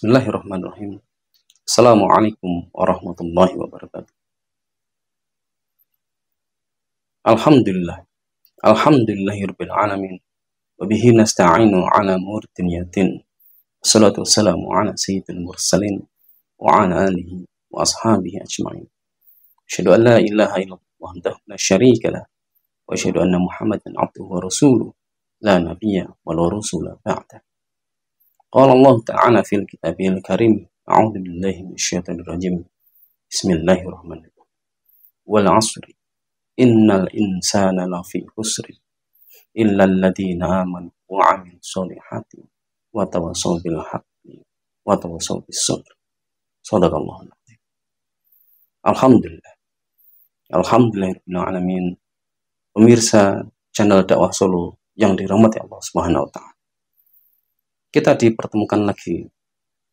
Bismillahirrahmanirrahim. Assalamualaikum warahmatullahi wabarakatuh. Alhamdulillah. Alhamdulillahirabbil alamin. Wa bihi nasta'inu ala umuri dunyatin. Wassalatu wassalamu ala sayyidil mursalin wa ala alihi wa ashabihi ajma'in. Asyhadu an la ilaha illallah wahdahu la syarika lah wa asyhadu anna Muhammadan abduhu wa rasuluh la nabiyya wa la rasula ba'da. Qala Allah Ta'ala fil kitabil karim, a'udzu billahi minasyaitonir rajim. Bismillahirrahmanirrahim. Wal 'asri innal insana lafi khusr illa alladziina aamanu wa 'amilus shaalihati wa tawassaw bil haqqi wa tawassaw bis sabr. Shadaqallahul 'adzim. Alhamdulillah. Alhamdulillahirabbil alamin. Pemirsa channel dakwah Solo yang dirahmati Allah Subhanahu wa taala. Kita dipertemukan lagi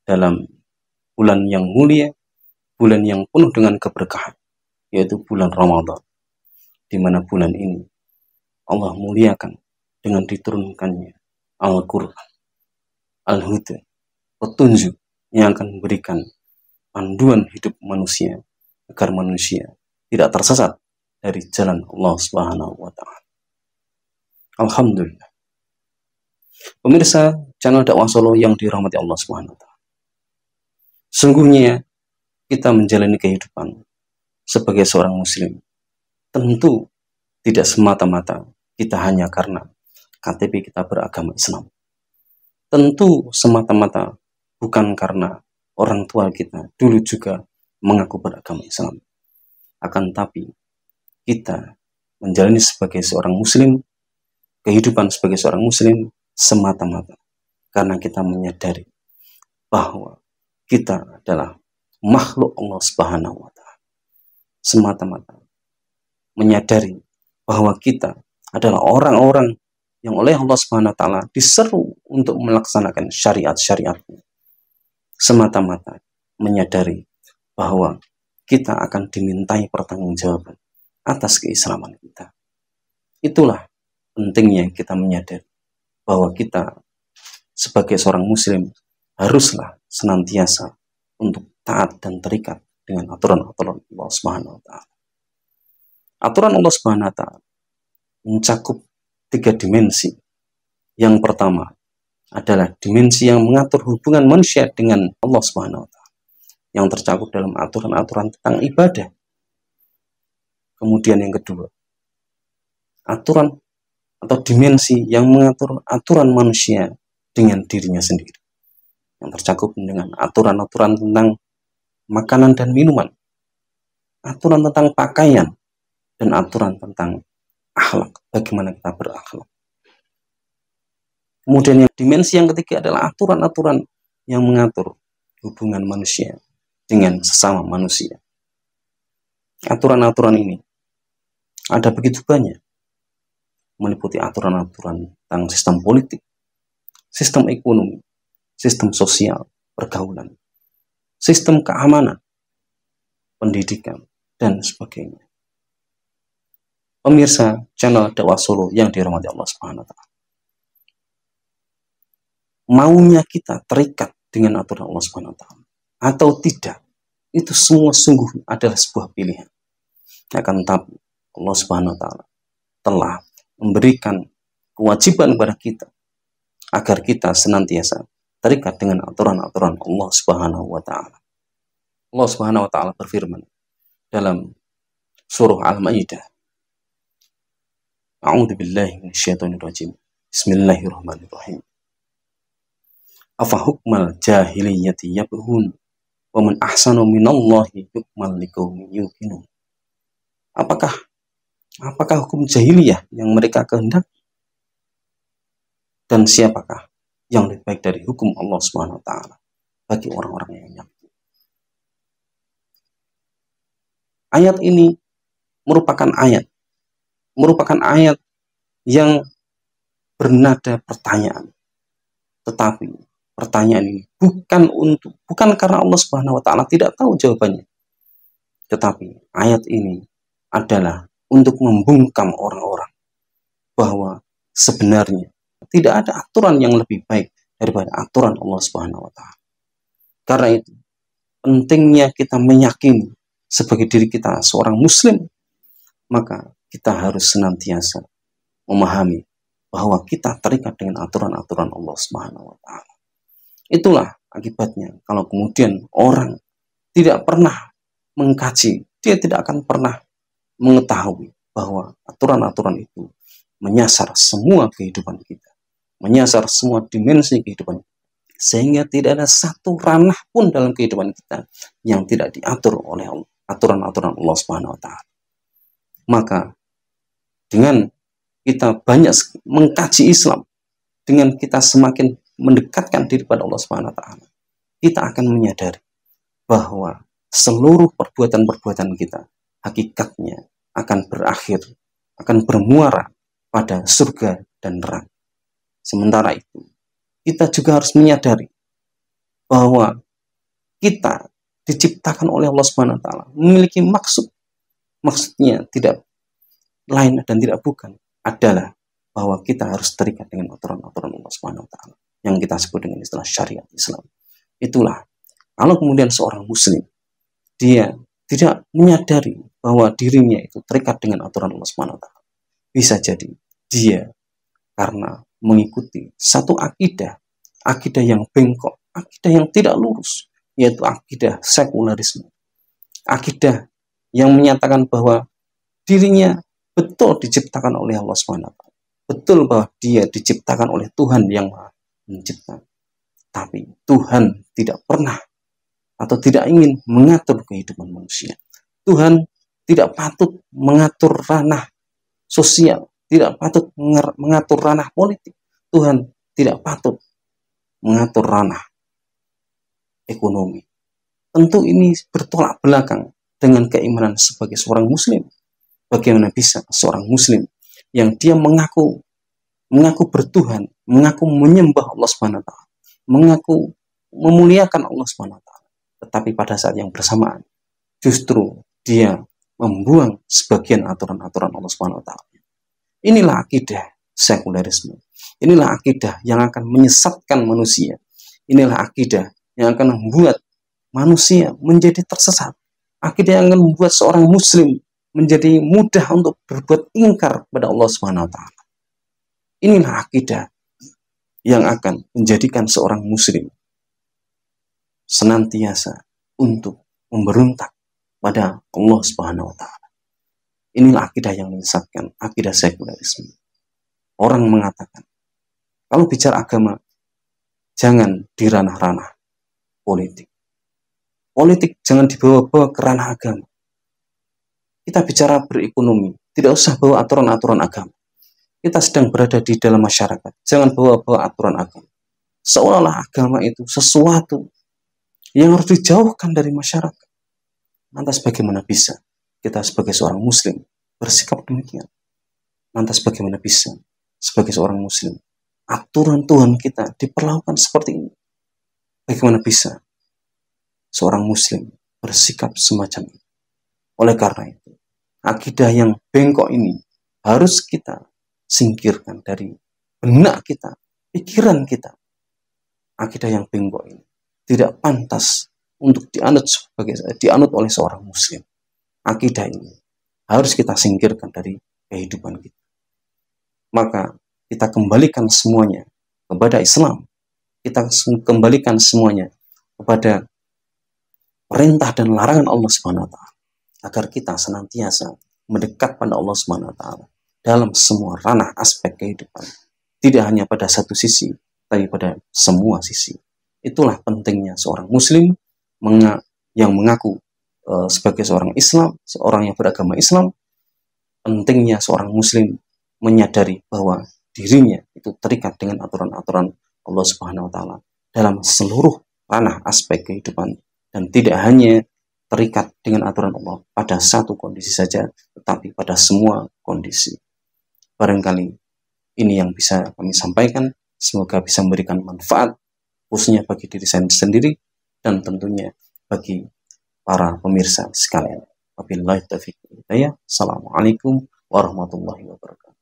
dalam bulan yang mulia, bulan yang penuh dengan keberkahan, yaitu bulan Ramadan, di mana bulan ini Allah muliakan dengan diturunkannya Al-Quran, Al-Huda, petunjuk yang akan memberikan panduan hidup manusia, agar manusia tidak tersesat dari jalan Allah Subhanahu wa taala. Alhamdulillah. Pemirsa channel dakwah Solo yang dirahmati Allah Subhanahu wa taala. Sungguhnya kita menjalani kehidupan sebagai seorang muslim tentu tidak semata-mata kita hanya karena KTP kita beragama Islam. Tentu semata-mata bukan karena orang tua kita dulu juga mengaku beragama Islam. Akan tapi kita menjalani sebagai seorang muslim, kehidupan sebagai seorang muslim semata-mata karena kita menyadari bahwa kita adalah makhluk Allah Subhanahu wa taala. Semata-mata menyadari bahwa kita adalah orang-orang yang oleh Allah Subhanahu wa taala diseru untuk melaksanakan syariat-syariatnya. Semata-mata menyadari bahwa kita akan dimintai pertanggungjawaban atas keislaman kita. Itulah pentingnya kita menyadari bahwa kita sebagai seorang muslim haruslah senantiasa untuk taat dan terikat dengan aturan-aturan Allah Subhanahu wa taala. Aturan Allah Subhanahu wa taala mencakup 3 dimensi. Yang pertama adalah dimensi yang mengatur hubungan manusia dengan Allah Subhanahu wa taala, yang tercakup dalam aturan-aturan tentang ibadah. Kemudian yang kedua, aturan atau dimensi yang mengatur aturan manusia dengan dirinya sendiri, yang tercakup dengan aturan-aturan tentang makanan dan minuman, aturan tentang pakaian, dan aturan tentang akhlak, bagaimana kita berakhlak. Kemudian yang dimensi yang ketiga adalah aturan-aturan yang mengatur hubungan manusia dengan sesama manusia. Aturan-aturan ini ada begitu banyak, meliputi aturan-aturan tentang sistem politik, sistem ekonomi, sistem sosial, pergaulan, sistem keamanan, pendidikan, dan sebagainya. Pemirsa channel dakwah Solo yang dirahmati Allah Subhanahu wa taala. Maunya kita terikat dengan aturan Allah Subhanahu wa taala atau tidak, itu semua sungguh adalah sebuah pilihan. Akan tetapi Allah Subhanahu wa taala telah memberikan kewajiban kepada kita agar kita senantiasa terikat dengan aturan-aturan Allah Subhanahu wa taala. Allah Subhanahu wa taala berfirman dalam surah Al-Maidah, A'udzu billahi minasyaitonir rajim. Bismillahirrahmanirrahim. Afa hukmal jahiliyyati yabghun wa man ahsanu minallahi hukman liqaumin yuqinun. Apakah hukum jahiliyah yang mereka kehendaki? Dan siapakah yang lebih baik dari hukum Allah Subhanahu wa taala bagi orang-orang yang yakin? Ayat ini merupakan ayat yang bernada pertanyaan. Tetapi pertanyaan ini bukan karena Allah Subhanahu wa taala tidak tahu jawabannya. Tetapi ayat ini adalah untuk membungkam orang-orang bahwa sebenarnya tidak ada aturan yang lebih baik daripada aturan Allah Subhanahu wa taala. Karena itu, pentingnya kita meyakini sebagai diri kita seorang muslim, maka kita harus senantiasa memahami bahwa kita terikat dengan aturan-aturan Allah Subhanahu wa taala. Itulah akibatnya kalau kemudian orang tidak pernah mengkaji, dia tidak akan pernah mengetahui bahwa aturan-aturan itu menyasar semua kehidupan kita, menyasar semua dimensi kehidupan kita, sehingga tidak ada satu ranah pun dalam kehidupan kita yang tidak diatur oleh aturan-aturan Allah Subhanahu wa taala. Maka dengan kita banyak mengkaji Islam, dengan kita semakin mendekatkan diri pada Allah Subhanahu wa taala, kita akan menyadari bahwa seluruh perbuatan-perbuatan kita hakikatnya akan berakhir, akan bermuara pada surga dan neraka. Sementara itu, kita juga harus menyadari bahwa kita diciptakan oleh Allah Subhanahu wa taala memiliki maksud. Maksudnya tidak lain dan tidak bukan adalah bahwa kita harus terikat dengan aturan-aturan Allah Subhanahu wa taala yang kita sebut dengan istilah syariat Islam. Itulah kalau kemudian seorang muslim dia tidak menyadari bahwa dirinya itu terikat dengan aturan Allah Subhanahu wa taala, bisa jadi dia karena mengikuti satu akidah yang bengkok, akidah yang tidak lurus, yaitu akidah sekularisme. Akidah yang menyatakan bahwa dirinya betul diciptakan oleh Allah Subhanahu wa taala. Betul bahwa dia diciptakan oleh Tuhan yang Maha Mencipta. Tapi Tuhan tidak pernah atau tidak ingin mengatur kehidupan manusia. Tuhan tidak patut mengatur ranah sosial, tidak patut mengatur ranah politik. Tuhan tidak patut mengatur ranah ekonomi. Tentu ini bertolak belakang dengan keimanan sebagai seorang muslim. Bagaimana bisa seorang muslim yang dia mengaku bertuhan, mengaku menyembah Allah Subhanahu wa taala, mengaku memuliakan Allah Subhanahu wa taala, tetapi pada saat yang bersamaan justru dia membuang sebagian aturan-aturan Allah Subhanahu wa taala. Inilah akidah sekularisme. Inilah akidah yang akan menyesatkan manusia. Inilah akidah yang akan membuat manusia menjadi tersesat. Akidah yang akan membuat seorang muslim menjadi mudah untuk berbuat ingkar kepada Allah Subhanahu wa taala. Inilah akidah yang akan menjadikan seorang muslim senantiasa untuk memberontak pada Allah Subhanahu wa taala. Inilah akidah yang menyesatkan, akidah sekularisme. Orang mengatakan, kalau bicara agama, jangan di ranah-ranah politik. Politik jangan dibawa-bawa ke ranah agama. Kita bicara berekonomi, tidak usah bawa aturan-aturan agama. Kita sedang berada di dalam masyarakat, jangan bawa-bawa aturan agama. Seolah-olah agama itu sesuatu yang harus dijauhkan dari masyarakat. Lantas bagaimana bisa kita sebagai seorang muslim bersikap demikian? Lantas bagaimana bisa sebagai seorang muslim aturan Tuhan kita diperlakukan seperti ini? Bagaimana bisa seorang muslim bersikap semacam ini? Oleh karena itu, akidah yang bengkok ini harus kita singkirkan dari benak kita, pikiran kita. Akidah yang bengkok ini tidak pantas untuk dianut oleh seorang muslim. Akidah ini harus kita singkirkan dari kehidupan kita. Maka kita kembalikan semuanya kepada Islam. Kita kembalikan semuanya kepada perintah dan larangan Allah Subhanahu wa taala, agar kita senantiasa mendekat pada Allah Subhanahu wa taala dalam semua ranah aspek kehidupan. Tidak hanya pada satu sisi, tapi pada semua sisi. Itulah pentingnya seorang muslim yang mengaku sebagai seorang Islam, seorang yang beragama Islam. Pentingnya seorang muslim menyadari bahwa dirinya itu terikat dengan aturan-aturan Allah Subhanahu wa taala dalam seluruh ranah aspek kehidupan, dan tidak hanya terikat dengan aturan Allah pada satu kondisi saja, tetapi pada semua kondisi. Barangkali ini yang bisa kami sampaikan. Semoga bisa memberikan manfaat, khususnya bagi diri saya sendiri dan tentunya bagi para pemirsa sekalian. Wabillahi taufiq wal hidayah. Assalamualaikum warahmatullahi wabarakatuh.